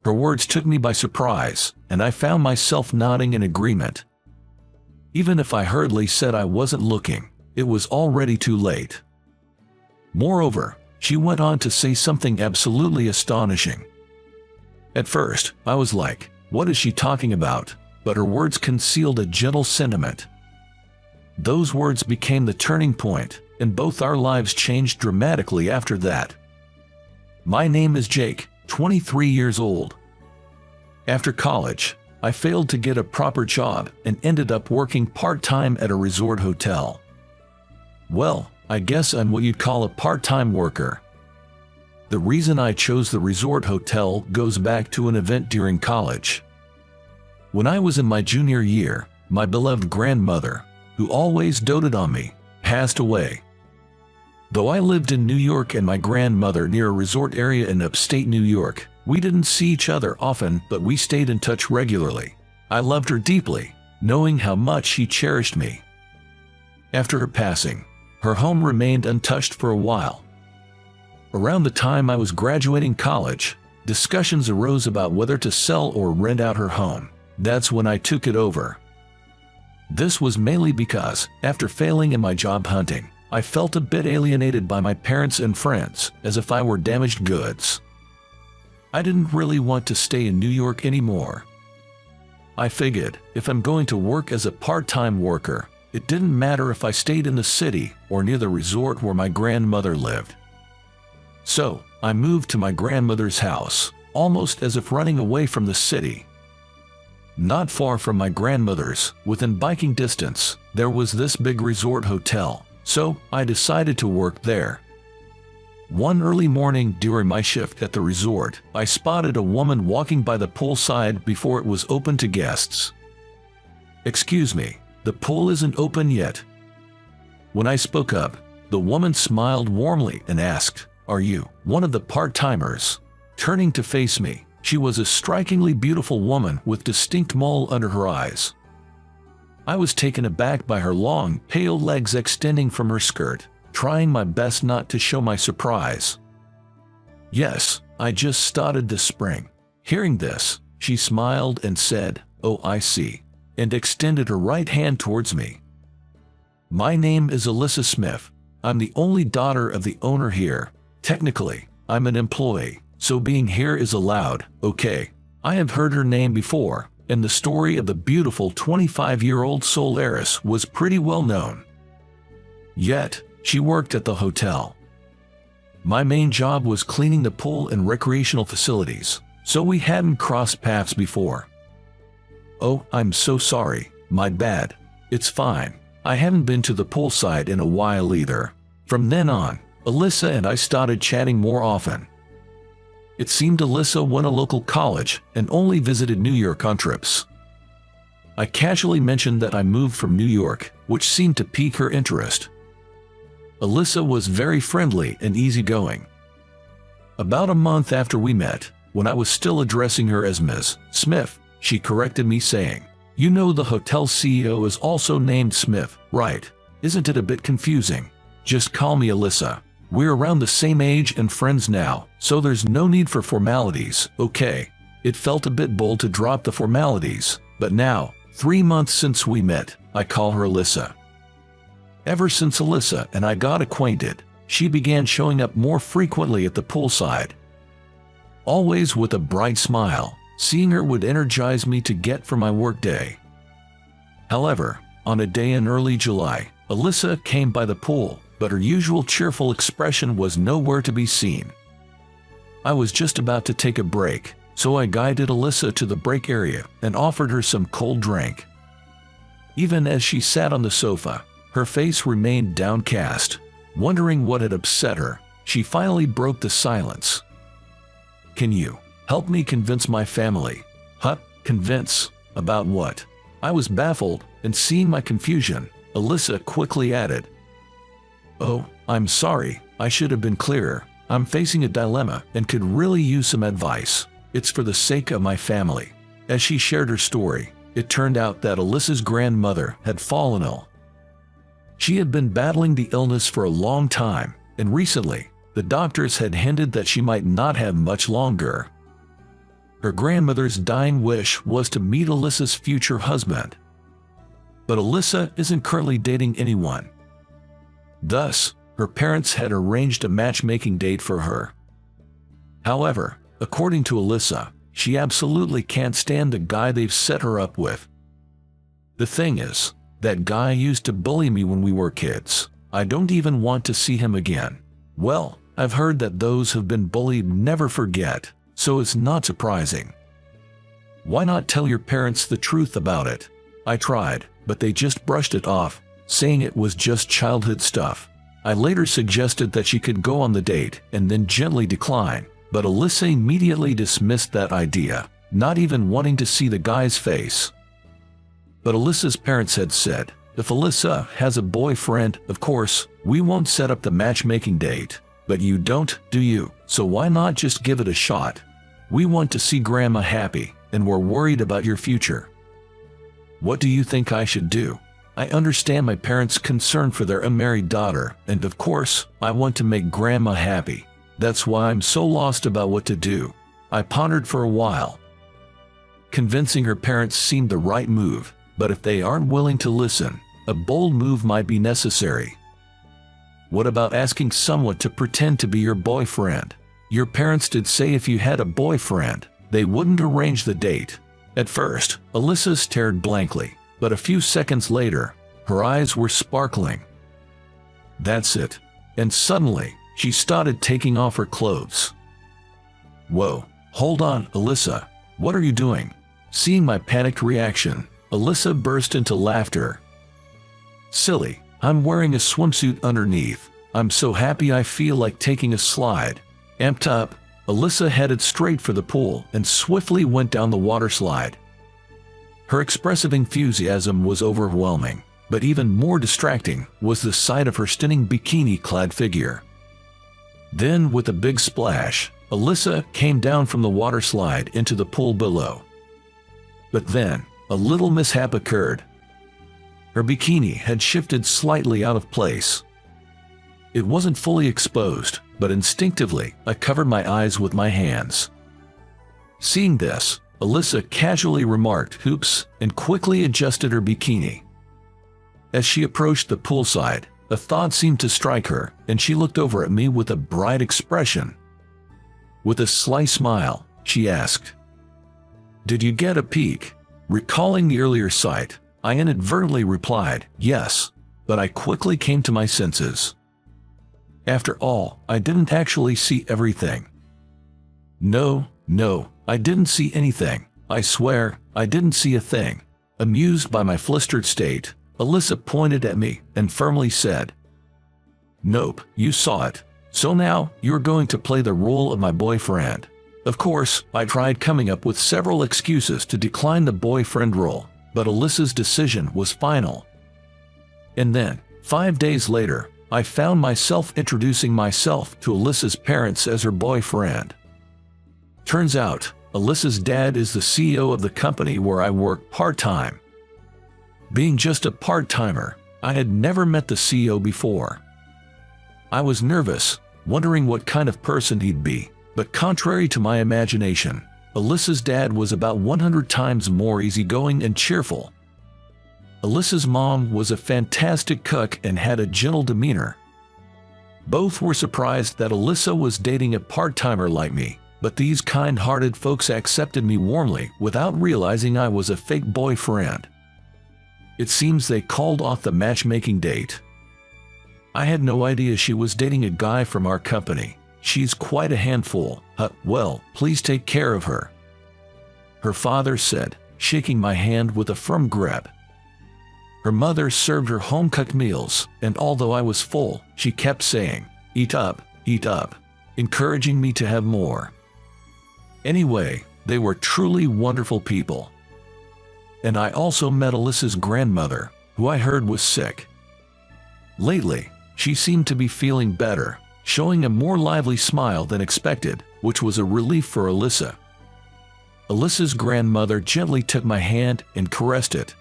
Her words took me by surprise, and I found myself nodding in agreement. Even if I hurriedly said I wasn't looking, it was already too late. Moreover, she went on to say something absolutely astonishing. At first, I was like, what is she talking about? But her words concealed a gentle sentiment. Those words became the turning point, and both our lives changed dramatically after that. My name is Jake, 23 years old. After college, I failed to get a proper job and ended up working part-time at a resort hotel. Well, I guess I'm what you'd call a part-time worker. The reason I chose the resort hotel goes back to an event during college. When I was in my junior year, my beloved grandmother, who always doted on me, passed away. Though I lived in New York and my grandmother near a resort area in upstate New York, we didn't see each other often, but we stayed in touch regularly. I loved her deeply, knowing how much she cherished me. After her passing, her home remained untouched for a while. Around the time I was graduating college, discussions arose about whether to sell or rent out her home. That's when I took it over. This was mainly because, after failing in my job hunting, I felt a bit alienated by my parents and friends, as if I were damaged goods. I didn't really want to stay in New York anymore. I figured, if I'm going to work as a part-time worker, it didn't matter if I stayed in the city or near the resort where my grandmother lived. So, I moved to my grandmother's house, almost as if running away from the city. Not far from my grandmother's, within biking distance, there was this big resort hotel, so I decided to work there. One early morning during my shift at the resort, I spotted a woman walking by the poolside before it was open to guests. "Excuse me, the pool isn't open yet." When I spoke up, the woman smiled warmly and asked, "Are you one of the part-timers?" Turning to face me, she was a strikingly beautiful woman with distinct mole under her eyes. I was taken aback by her long, pale legs extending from her skirt, trying my best not to show my surprise. "Yes, I just started this spring." Hearing this, she smiled and said, "Oh, I see," and extended her right hand towards me. "My name is Alyssa Smith. I'm the only daughter of the owner here. Technically, I'm an employee, so being here is allowed, okay?" I have heard her name before, and the story of the beautiful 25-year-old soul heiress was pretty well known. Yet, she worked at the hotel. My main job was cleaning the pool and recreational facilities, so we hadn't crossed paths before. "Oh, I'm so sorry, my bad." "It's fine. I haven't been to the poolside in a while either." From then on, Alyssa and I started chatting more often. It seemed Alyssa went to local college and only visited New York on trips. I casually mentioned that I moved from New York, which seemed to pique her interest. Alyssa was very friendly and easygoing. About a month after we met, when I was still addressing her as Ms. Smith, she corrected me saying, "You know the hotel CEO is also named Smith, right? Isn't it a bit confusing? Just call me Alyssa. We're around the same age and friends now, so there's no need for formalities, okay?" It felt a bit bold to drop the formalities, but now, 3 months since we met, I call her Alyssa. Ever since Alyssa and I got acquainted, she began showing up more frequently at the poolside. Always with a bright smile, seeing her would energize me to get through my workday. However, on a day in early July, Alyssa came by the pool, but her usual cheerful expression was nowhere to be seen. I was just about to take a break, so I guided Alyssa to the break area and offered her some cold drink. Even as she sat on the sofa, her face remained downcast. Wondering what had upset her, she finally broke the silence. "Can you help me convince my family?" "Huh? Convince? About what?" I was baffled, and seeing my confusion, Alyssa quickly added, "Oh, I'm sorry, I should have been clearer. I'm facing a dilemma and could really use some advice. It's for the sake of my family." As she shared her story, it turned out that Alyssa's grandmother had fallen ill. She had been battling the illness for a long time, and recently, the doctors had hinted that she might not have much longer. Her grandmother's dying wish was to meet Alyssa's future husband. But Alyssa isn't currently dating anyone. Thus, her parents had arranged a matchmaking date for her. However, according to Alyssa, she absolutely can't stand the guy they've set her up with. The thing is, that guy used to bully me when we were kids. I don't even want to see him again. Well, I've heard that those who've been bullied never forget, so it's not surprising. Why not tell your parents the truth about it? I tried, but they just brushed it off, saying it was just childhood stuff. I later suggested that she could go on the date and then gently decline, but Alyssa immediately dismissed that idea, not even wanting to see the guy's face. But Alyssa's parents had said, if Alyssa has a boyfriend, of course, we won't set up the matchmaking date. But you don't, do you? So why not just give it a shot? We want to see Grandma happy, and we're worried about your future. What do you think I should do? I understand my parents' concern for their unmarried daughter, and of course, I want to make Grandma happy. That's why I'm so lost about what to do. I pondered for a while. Convincing her parents seemed the right move, but if they aren't willing to listen, a bold move might be necessary. What about asking someone to pretend to be your boyfriend? Your parents did say if you had a boyfriend, they wouldn't arrange the date. At first, Alyssa stared blankly, but a few seconds later, her eyes were sparkling. That's it. And suddenly, she started taking off her clothes. Whoa, hold on, Alyssa. What are you doing? Seeing my panicked reaction, Alyssa burst into laughter. Silly. I'm wearing a swimsuit underneath. I'm so happy I feel like taking a slide. Amped up, Alyssa headed straight for the pool and swiftly went down the water slide. Her expressive enthusiasm was overwhelming, but even more distracting was the sight of her stunning bikini-clad figure. Then, with a big splash, Alyssa came down from the water slide into the pool below. But then, a little mishap occurred. Her bikini had shifted slightly out of place. It wasn't fully exposed, but instinctively, I covered my eyes with my hands. Seeing this, Alyssa casually remarked, "Oops," and quickly adjusted her bikini. As she approached the poolside, a thought seemed to strike her, and she looked over at me with a bright expression. With a sly smile, she asked, "Did you get a peek?" Recalling the earlier sight, I inadvertently replied, "Yes," but I quickly came to my senses. After all, I didn't actually see everything. No, I didn't see anything. I swear, I didn't see a thing. Amused by my flustered state, Alyssa pointed at me and firmly said, "Nope, you saw it. So now, you're going to play the role of my boyfriend." Of course, I tried coming up with several excuses to decline the boyfriend role, but Alyssa's decision was final. And then, 5 days later, I found myself introducing myself to Alyssa's parents as her boyfriend. Turns out, Alyssa's dad is the CEO of the company where I work part-time. Being just a part-timer, I had never met the CEO before. I was nervous, wondering what kind of person he'd be, but contrary to my imagination, Alyssa's dad was about 100 times more easygoing and cheerful. Alyssa's mom was a fantastic cook and had a gentle demeanor. Both were surprised that Alyssa was dating a part-timer like me, but these kind-hearted folks accepted me warmly without realizing I was a fake boyfriend. It seems they called off the matchmaking date. I had no idea she was dating a guy from our company. She's quite a handful. Well, please take care of her," her father said, shaking my hand with a firm grip. Her mother served her home-cooked meals, and although I was full, she kept saying, eat up," encouraging me to have more. Anyway, they were truly wonderful people. And I also met Alyssa's grandmother, who I heard was sick. Lately, she seemed to be feeling better, showing a more lively smile than expected, which was a relief for Alyssa. Alyssa's grandmother gently took my hand and caressed it.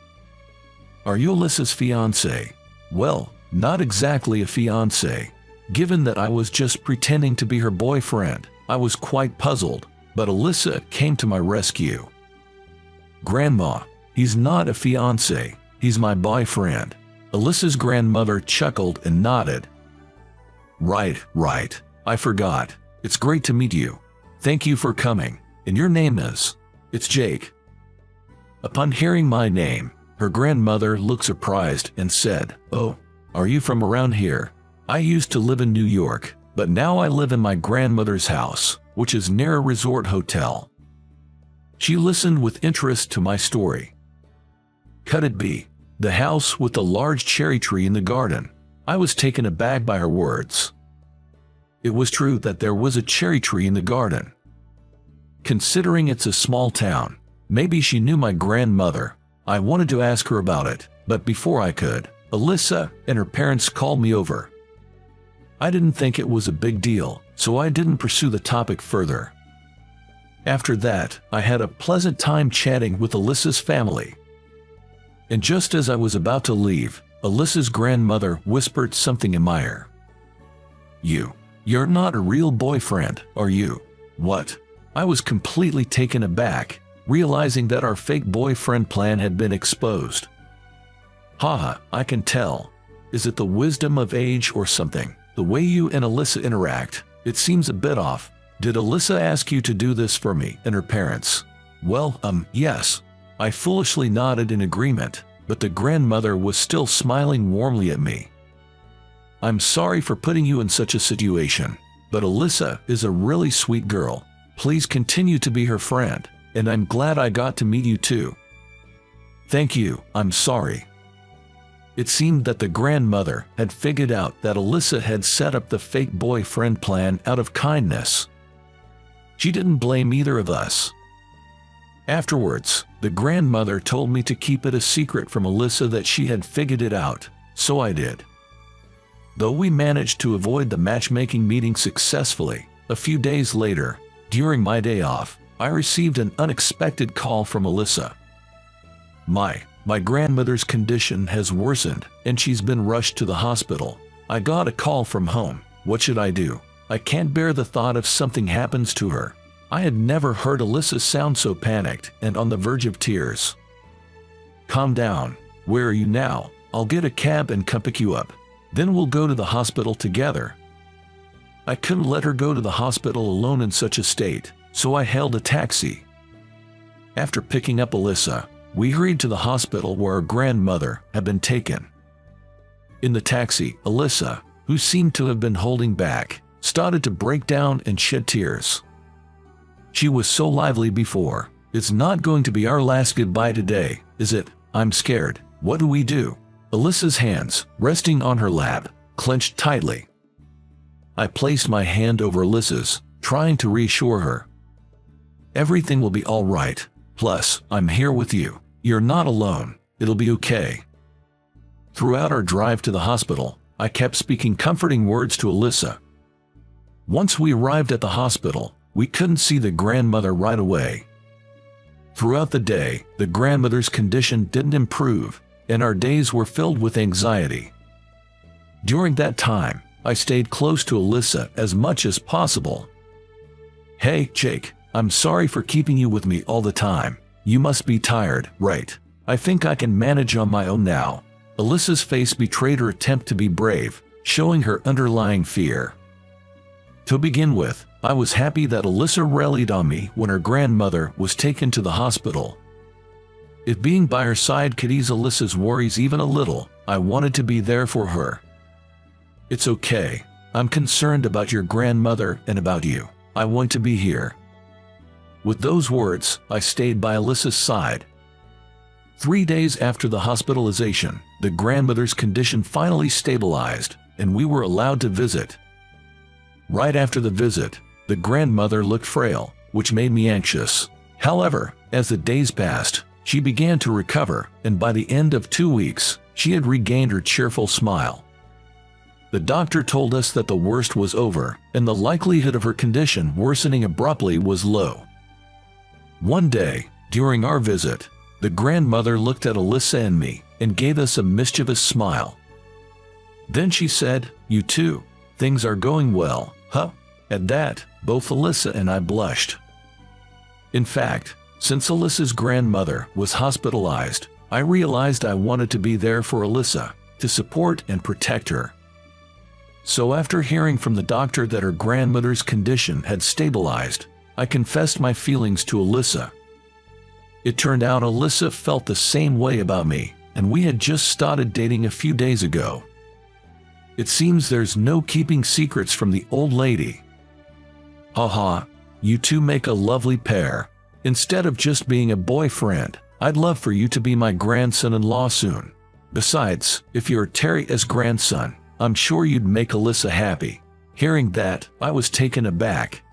"Are you Alyssa's fiancé?" Well, not exactly a fiancé. Given that I was just pretending to be her boyfriend, I was quite puzzled. but Alyssa came to my rescue. "Grandma, he's not a fiancé, he's my boyfriend." Alyssa's grandmother chuckled and nodded. Right, I forgot. It's great to meet you. Thank you for coming. And your name is?" "It's Jake." Upon hearing my name, her grandmother looked surprised and said, "Oh, are you from around here? I used to live in New York, but now I live in my grandmother's house, which is near a resort hotel." She listened with interest to my story. Could it be the house with the large cherry tree in the garden? I was taken aback by her words. It was true that there was a cherry tree in the garden. Considering it's a small town, maybe she knew my grandmother. I wanted to ask her about it, but before I could, Alyssa and her parents called me over. I didn't think it was a big deal, so I didn't pursue the topic further. After that, I had a pleasant time chatting with Alyssa's family. And just as I was about to leave, Alyssa's grandmother whispered something in my ear. You're not a real boyfriend, are you?" "What?" I was completely taken aback, realizing that our fake boyfriend plan had been exposed. "Haha, I can tell. Is it the wisdom of age or something? The way you and Alyssa interact, it seems a bit off. Did Alyssa ask you to do this for me and her parents?" "Well, yes." I foolishly nodded in agreement, but the grandmother was still smiling warmly at me. "I'm sorry for putting you in such a situation, but Alyssa is a really sweet girl. Please continue to be her friend, and I'm glad I got to meet you too." "Thank you, I'm sorry." It seemed that the grandmother had figured out that Alyssa had set up the fake boyfriend plan out of kindness. She didn't blame either of us. Afterwards, the grandmother told me to keep it a secret from Alyssa that she had figured it out, so I did. Though we managed to avoid the matchmaking meeting successfully, a few days later, during my day off, I received an unexpected call from Alyssa. My grandmother's condition has worsened, and she's been rushed to the hospital. I got a call from home. What should I do? I can't bear the thought if something happens to her. I had never heard Alyssa sound so panicked and on the verge of tears. "Calm down. Where are you now? I'll get a cab and come pick you up. Then we'll go to the hospital together." I couldn't let her go to the hospital alone in such a state, so I hailed a taxi. After picking up Alyssa, we hurried to the hospital where her grandmother had been taken. In the taxi, Alyssa, who seemed to have been holding back, started to break down and shed tears. She was so lively before. "It's not going to be our last goodbye today, is it? I'm scared. What do we do?" Alyssa's hands, resting on her lap, clenched tightly. I placed my hand over Alyssa's, trying to reassure her. "Everything will be all right. Plus, I'm here with you. You're not alone. It'll be okay." Throughout our drive to the hospital, I kept speaking comforting words to Alyssa. Once we arrived at the hospital, we couldn't see the grandmother right away. Throughout the day, the grandmother's condition didn't improve, and our days were filled with anxiety. During that time, I stayed close to Alyssa as much as possible. "Hey, Jake, I'm sorry for keeping you with me all the time. You must be tired, right? I think I can manage on my own now." Alyssa's face betrayed her attempt to be brave, showing her underlying fear. To begin with, I was happy that Alyssa rallied on me when her grandmother was taken to the hospital. If being by her side could ease Alyssa's worries even a little, I wanted to be there for her. "It's okay. I'm concerned about your grandmother and about you. I want to be here." With those words, I stayed by Alyssa's side. 3 days after the hospitalization, the grandmother's condition finally stabilized, and we were allowed to visit. Right after the visit, the grandmother looked frail, which made me anxious. However, as the days passed, she began to recover, and by the end of 2 weeks, she had regained her cheerful smile. The doctor told us that the worst was over, and the likelihood of her condition worsening abruptly was low. One day, during our visit, the grandmother looked at Alyssa and me and gave us a mischievous smile. Then she said, "You too. Things are going well, huh?" At that, both Alyssa and I blushed. In fact, since Alyssa's grandmother was hospitalized, I realized I wanted to be there for Alyssa, to support and protect her. So after hearing from the doctor that her grandmother's condition had stabilized, I confessed my feelings to Alyssa. It turned out Alyssa felt the same way about me, and we had just started dating a few days ago. It seems there's no keeping secrets from the old lady. Haha, you two make a lovely pair. Instead of just being a boyfriend, I'd love for you to be my grandson-in-law soon. Besides, if you're Terry's grandson, I'm sure you'd make Alyssa happy. Hearing that, I was taken aback.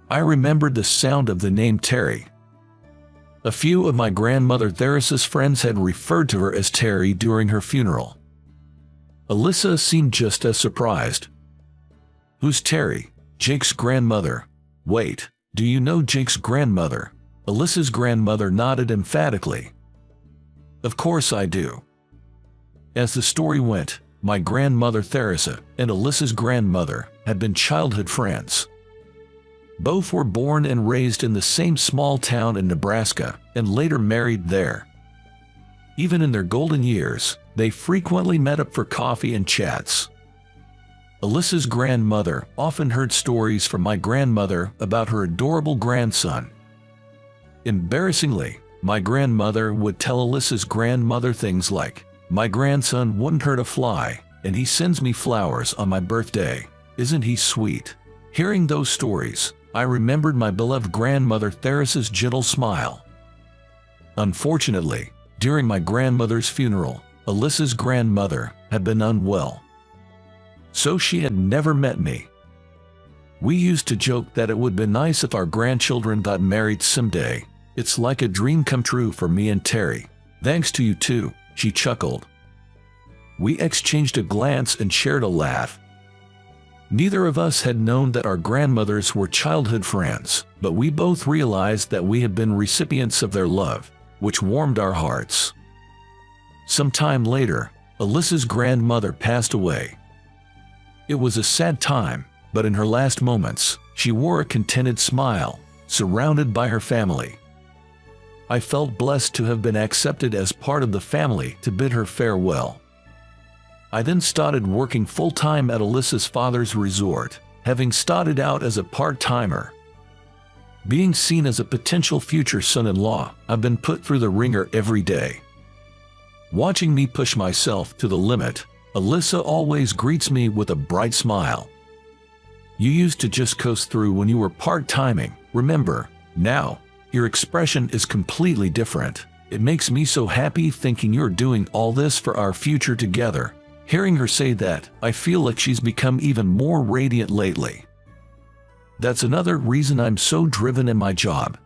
I remembered the sound of the name Terry. A few of my grandmother Theris's friends had referred to her as Terry during her funeral. Alyssa seemed just as surprised. Who's Terry? Jake's grandmother. Wait, do you know Jake's grandmother? Alyssa's grandmother nodded emphatically. Of course I do. As the story went, my grandmother Theresa and Alyssa's grandmother had been childhood friends. Both were born and raised in the same small town in Nebraska and later married there. Even in their golden years, they frequently met up for coffee and chats. Alyssa's grandmother often heard stories from my grandmother about her adorable grandson. Embarrassingly, my grandmother would tell Alyssa's grandmother things like, "My grandson wouldn't hurt a fly, and he sends me flowers on my birthday. Isn't he sweet?" Hearing those stories, I remembered my beloved grandmother Theris's gentle smile. Unfortunately, during my grandmother's funeral, Alyssa's grandmother had been unwell. So she had never met me. We used to joke that it would be nice if our grandchildren got married someday. It's like a dream come true for me and Terry. Thanks to you too, she chuckled. We exchanged a glance and shared a laugh. Neither of us had known that our grandmothers were childhood friends, but we both realized that we had been recipients of their love, which warmed our hearts. Some time later, Alyssa's grandmother passed away. It was a sad time, but in her last moments, she wore a contented smile, surrounded by her family. I felt blessed to have been accepted as part of the family to bid her farewell. I then started working full-time at Alyssa's father's resort, having started out as a part-timer. Being seen as a potential future son-in-law, I've been put through the ringer every day. Watching me push myself to the limit, Alyssa always greets me with a bright smile. You used to just coast through when you were part-timing, remember? Now, your expression is completely different. It makes me so happy thinking you're doing all this for our future together. Hearing her say that, I feel like she's become even more radiant lately. That's another reason I'm so driven in my job.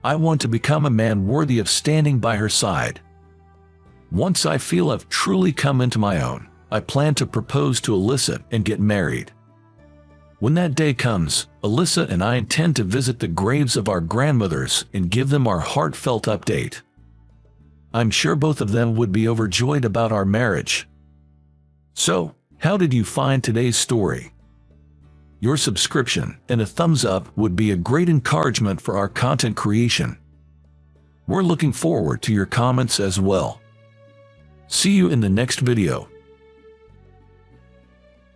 I want to become a man worthy of standing by her side. Once I feel I've truly come into my own, I plan to propose to Alyssa and get married. When that day comes, Alyssa and I intend to visit the graves of our grandmothers and give them our heartfelt update. I'm sure both of them would be overjoyed about our marriage. So, how did you find today's story? Your subscription and a thumbs up would be a great encouragement for our content creation. We're looking forward to your comments as well. See you in the next video.